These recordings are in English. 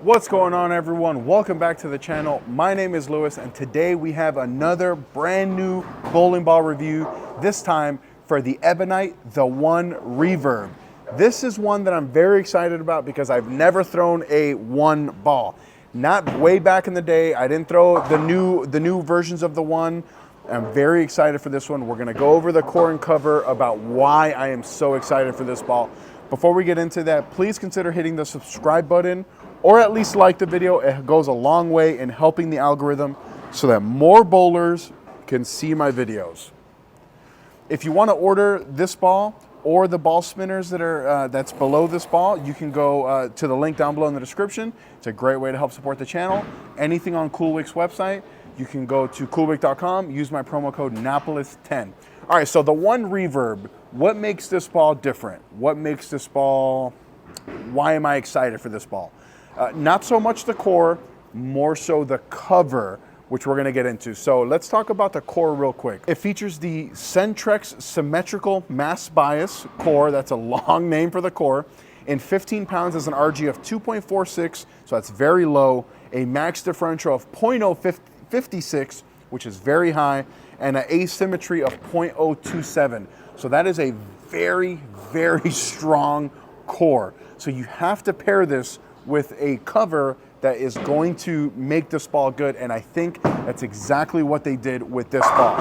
What's going on, everyone? Welcome back to the channel. My name is Lewis, and today we have another brand new bowling ball review, this time for the Ebonite The One Reverb. This is one that I'm very excited about because I've never thrown a one ball. Not way back in the day. I didn't throw the new versions of the one. I'm very excited for this one. We're gonna go over the core and cover about why I am so excited for this ball. Before we get into that, please consider hitting the subscribe button or at least like the video. It goes a long way in helping the algorithm so that more bowlers can see my videos. If you want to order this ball or the ball spinners that are that's below this ball, you can go to the link down below in the description. It's a great way to help support the channel. Anything on Coolwick's website, you can go to coolwick.com, use my promo code Napoles10. All right, so the One Reverb, what makes this ball different? What makes this ball, why am I excited for this ball? Not so much the core, more so the cover, which we're gonna get into. So let's talk about the core real quick. It features the Centrex symmetrical mass bias core. That's a long name for the core. In 15 pounds is an RG of 2.46, so that's very low. A max differential of 0.056, which is very high, and an asymmetry of 0.027. So that is a very, very strong core. So you have to pair this with a cover that is going to make this ball good, and I think that's exactly what they did with this ball.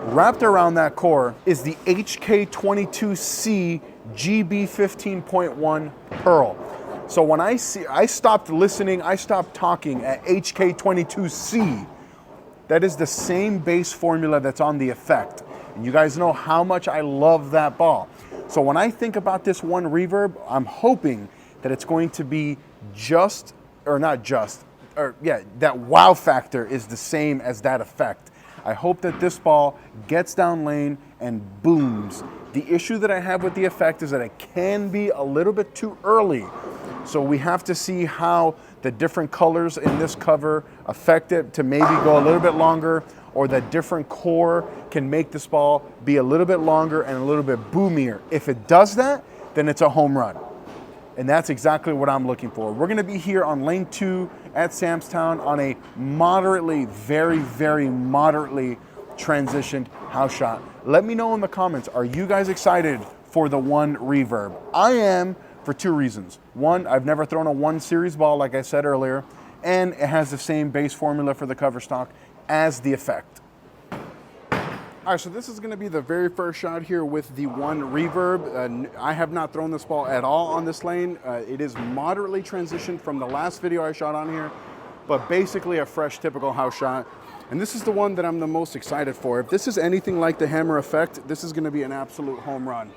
Wrapped around that core is the HK22C GB 15.1 Pearl. So when I stopped listening, I stopped talking at HK22C. That is the same base formula that's on the Effect. And you guys know how much I love that ball. So when I think about this One Reverb, I'm hoping that it's going to be that wow factor is the same as that Effect. I hope that this ball gets down lane and booms. The issue that I have with the Effect is that it can be a little bit too early. So we have to see how the different colors in this cover affect it to maybe go a little bit longer, or the different core can make this ball be a little bit longer and a little bit boomier. If it does that, then it's a home run. And that's exactly what I'm looking for. We're gonna be here on lane 2 at Samstown on a moderately, very, very moderately transitioned house shot. Let me know in the comments, are you guys excited for the One Reverb? I am, for 2 reasons. One, I've never thrown a 1 series ball, like I said earlier, and it has the same base formula for the cover stock as the Effect. All right, so this is gonna be the very first shot here with the One Reverb. I have not thrown this ball at all on this lane. It is moderately transitioned from the last video I shot on here, but basically a fresh, typical house shot. And this is the one that I'm the most excited for. If this is anything like the Hammer Effect, this is gonna be an absolute home run.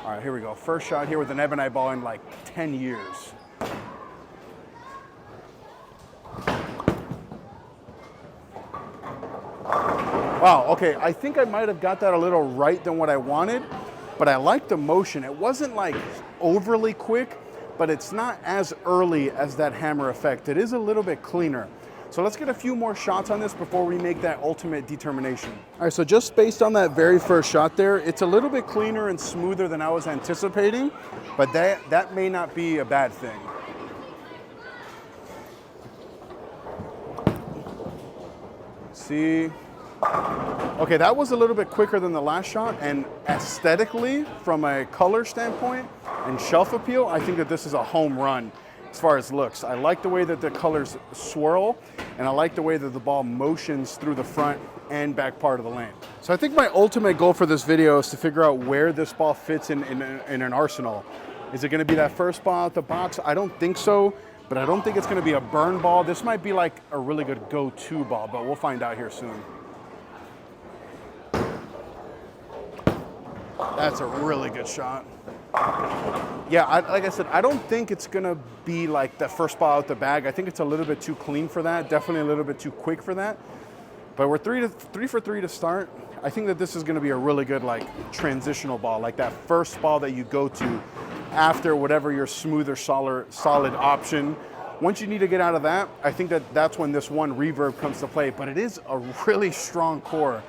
All right, here we go. First shot here with an Ebonite ball in like 10 years. Wow, okay, I think I might have got that a little right than what I wanted, but I like the motion. It wasn't like overly quick, but it's not as early as that Hammer Effect. It is a little bit cleaner. So let's get a few more shots on this before we make that ultimate determination. All right, so just based on that very first shot there, it's a little bit cleaner and smoother than I was anticipating, but that may not be a bad thing. See? Okay, that was a little bit quicker than the last shot, and aesthetically, from a color standpoint and shelf appeal, I think that this is a home run as far as looks. I like the way that the colors swirl, and I like the way that the ball motions through the front and back part of the lane. So I think my ultimate goal for this video is to figure out where this ball fits in an arsenal. Is it gonna be that first ball out the box? I don't think so, but I don't think it's gonna be a burn ball. This might be like a really good go-to ball, but we'll find out here soon. That's a really good shot. Yeah, like I said, I don't think it's gonna be like the first ball out the bag. I think it's a little bit too clean for that. Definitely a little bit too quick for that. But we're 3 for 3 to start. I think that this is gonna be a really good like transitional ball, like that first ball that you go to after whatever your smoother, solid option. Once you need to get out of that, I think that that's when this One Reverb comes to play. But it is a really strong core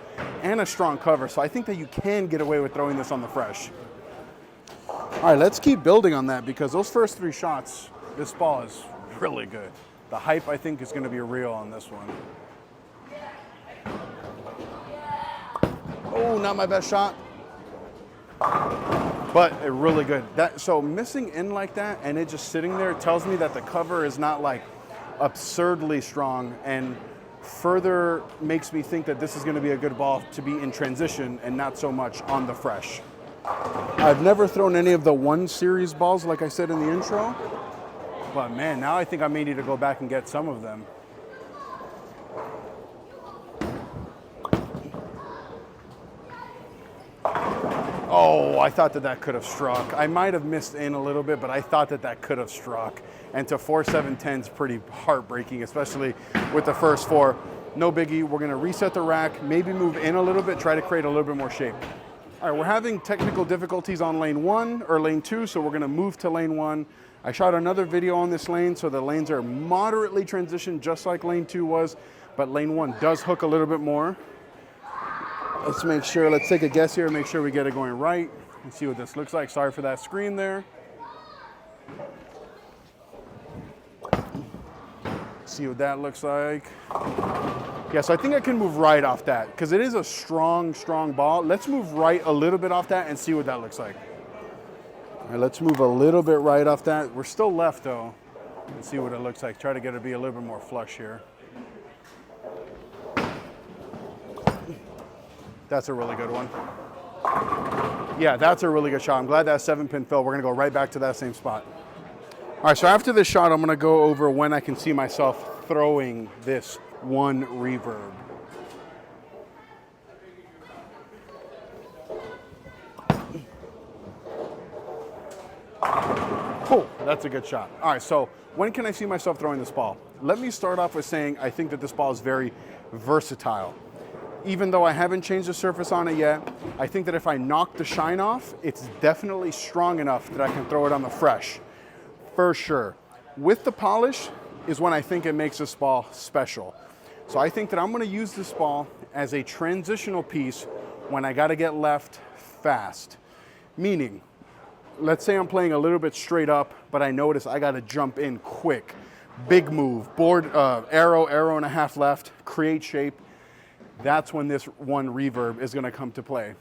and a strong cover, so I think that you can get away with throwing this on the fresh. All right, let's keep building on that, because those first 3 shots, this ball is really good. The hype, I think, is gonna be real on this one. Oh, not my best shot. But really good. So missing in like that and it just sitting there tells me that the cover is not like absurdly strong, and further makes me think that this is gonna be a good ball to be in transition and not so much on the fresh. I've never thrown any of the 1 series balls like I said in the intro, but man, now I think I may need to go back and get some of them. Oh, I thought that could have struck. I might have missed in a little bit, but I thought that could have struck. And to 4-7-10 is pretty heartbreaking, especially with the first 4. No biggie, we're gonna reset the rack, maybe move in a little bit, try to create a little bit more shape. All right, we're having technical difficulties on lane 1 or lane 2, so we're gonna move to lane 1. I shot another video on this lane, so the lanes are moderately transitioned just like lane 2 was, but lane 1 does hook a little bit more. Let's make sure, let's take a guess here, make sure we get it going right and see what this looks like. Sorry for that screen there. See what that looks like. Yeah, so I think I can move right off that because it is a strong, strong ball. Let's move right a little bit off that and see what that looks like. All right, let's move a little bit right off that. We're still left though, and see what it looks like. Try to get it to be a little bit more flush here. That's a really good one. Yeah, that's a really good shot. I'm glad that 7-pin fell. We're gonna go right back to that same spot. All right, so after this shot, I'm gonna go over when I can see myself throwing this 1 reverb. Cool, that's a good shot. All right, so when can I see myself throwing this ball? Let me start off with saying I think that this ball is very versatile. Even though I haven't changed the surface on it yet, I think that if I knock the shine off, it's definitely strong enough that I can throw it on the fresh, for sure. With the polish is when I think it makes this ball special. So I think that I'm gonna use this ball as a transitional piece when I gotta get left fast. Meaning, let's say I'm playing a little bit straight up, but I notice I gotta jump in quick. Big move, board, arrow and a half left, create shape. That's when this 1 reverb is gonna come to play.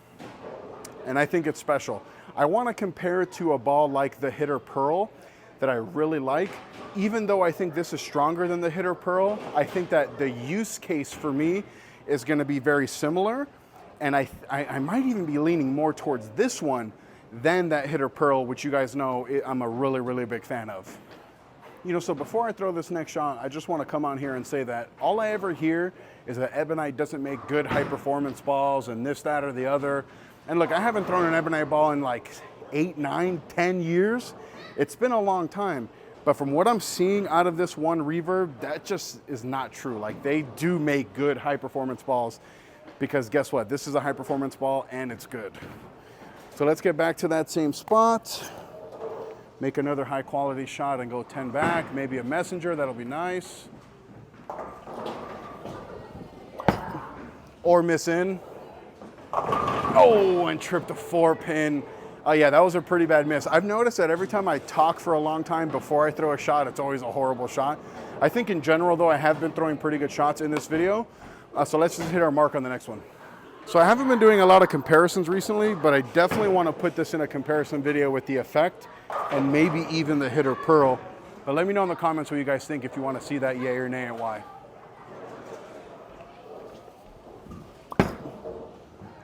And I think it's special. I wanna compare it to a ball like the Hitter Pearl that I really like. Even though I think this is stronger than the Hitter Pearl, I think that the use case for me is gonna be very similar. And I might even be leaning more towards this one than that Hitter Pearl, which you guys know I'm a really, really big fan of. You know, so before I throw this next shot, I just want to come on here and say that all I ever hear is that Ebonite doesn't make good high performance balls and this, that, or the other. And look, I haven't thrown an Ebonite ball in like 8, 9, 10 years. It's been a long time. But from what I'm seeing out of this 1 reverb, that just is not true. Like, they do make good high performance balls because guess what? This is a high performance ball and it's good. So let's get back to that same spot. Make another high quality shot and go 10 back, maybe a messenger, that'll be nice. Or miss in. Oh, and trip the 4-pin. Oh yeah, that was a pretty bad miss. I've noticed that every time I talk for a long time before I throw a shot, it's always a horrible shot. I think in general though, I have been throwing pretty good shots in this video. So let's just hit our mark on the next one. So I haven't been doing a lot of comparisons recently, but I definitely want to put this in a comparison video with the Effect and maybe even the Hitter Pearl. But let me know in the comments what you guys think if you want to see that, yay or nay, and why.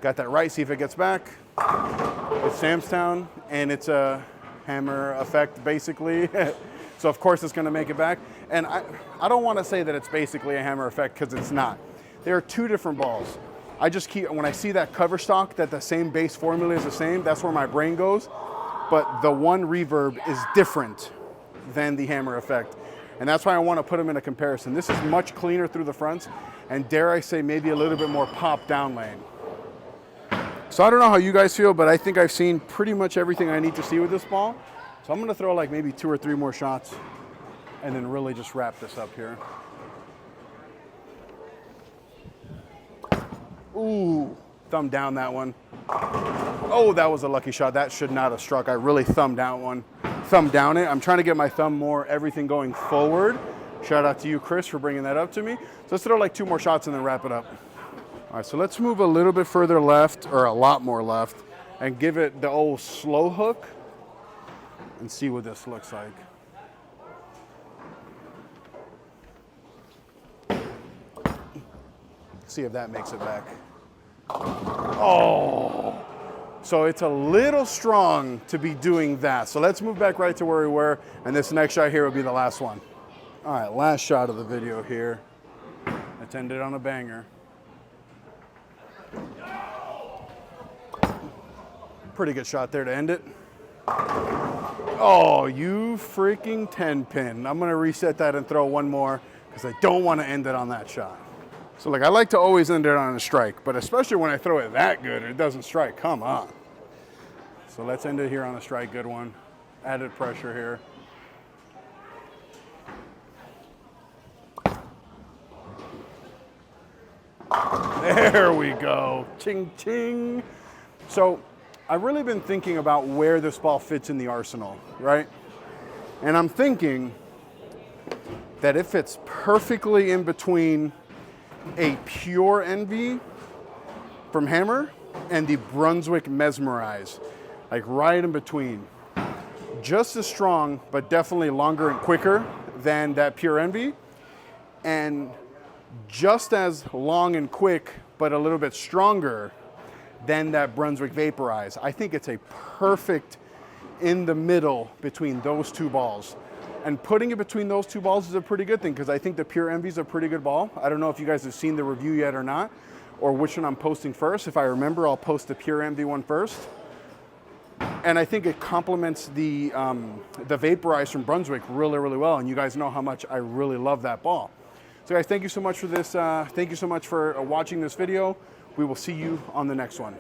Got that right, see if it gets back. It's Samstown, and it's a hammer effect, basically. So of course it's going to make it back. And I don't want to say that it's basically a hammer effect, because it's not. There are 2 different balls. I just keep, when I see that cover stock, that the same base formula is the same, that's where my brain goes. But the 1 reverb is different than the hammer effect. And that's why I want to put them in a comparison. This is much cleaner through the fronts, and dare I say, maybe a little bit more pop down lane. So I don't know how you guys feel, but I think I've seen pretty much everything I need to see with this ball. So I'm gonna throw like maybe 2 or 3 more shots and then really just wrap this up here. Ooh, thumb down that one. Oh, that was a lucky shot. That should not have struck. I really thumbed down one. thumb down it. I'm trying to get my thumb more everything going forward. Shout out to you, Chris, for bringing that up to me. So let's throw like 2 more shots and then wrap it up. All right, so let's move a little bit further left, or a lot more left, and give it the old slow hook and see what this looks like. See if that makes it back. Oh, so it's a little strong to be doing that. So let's move back right to where we were, and this next shot here will be the last one. All right, last shot of the video here. Let's end it on a banger. Pretty good shot there to end it. Oh, you freaking 10-pin. I'm gonna reset that and throw one more because I don't want to end it on that shot. So like, I like to always end it on a strike, but especially when I throw it that good, it doesn't strike, come on. So let's end it here on a strike, good one. Added pressure here. There we go, ching ching. So I've really been thinking about where this ball fits in the arsenal, right? And I'm thinking that it fits perfectly in between a pure Envy from Hammer and the Brunswick Mesmerize, like right in between. Just as strong, but definitely longer and quicker than that pure Envy, and just as long and quick, but a little bit stronger than that Brunswick Vaporize. I think it's a perfect in the middle between those 2 balls. And putting it between those 2 balls is a pretty good thing because I think the Pure Envy is a pretty good ball. I don't know if you guys have seen the review yet or not, or which one I'm posting first. If I remember, I'll post the Pure Envy one first. And I think it complements the Vaporize from Brunswick really, really well. And you guys know how much I really love that ball. So guys, thank you so much for this. Thank you so much for watching this video. We will see you on the next one.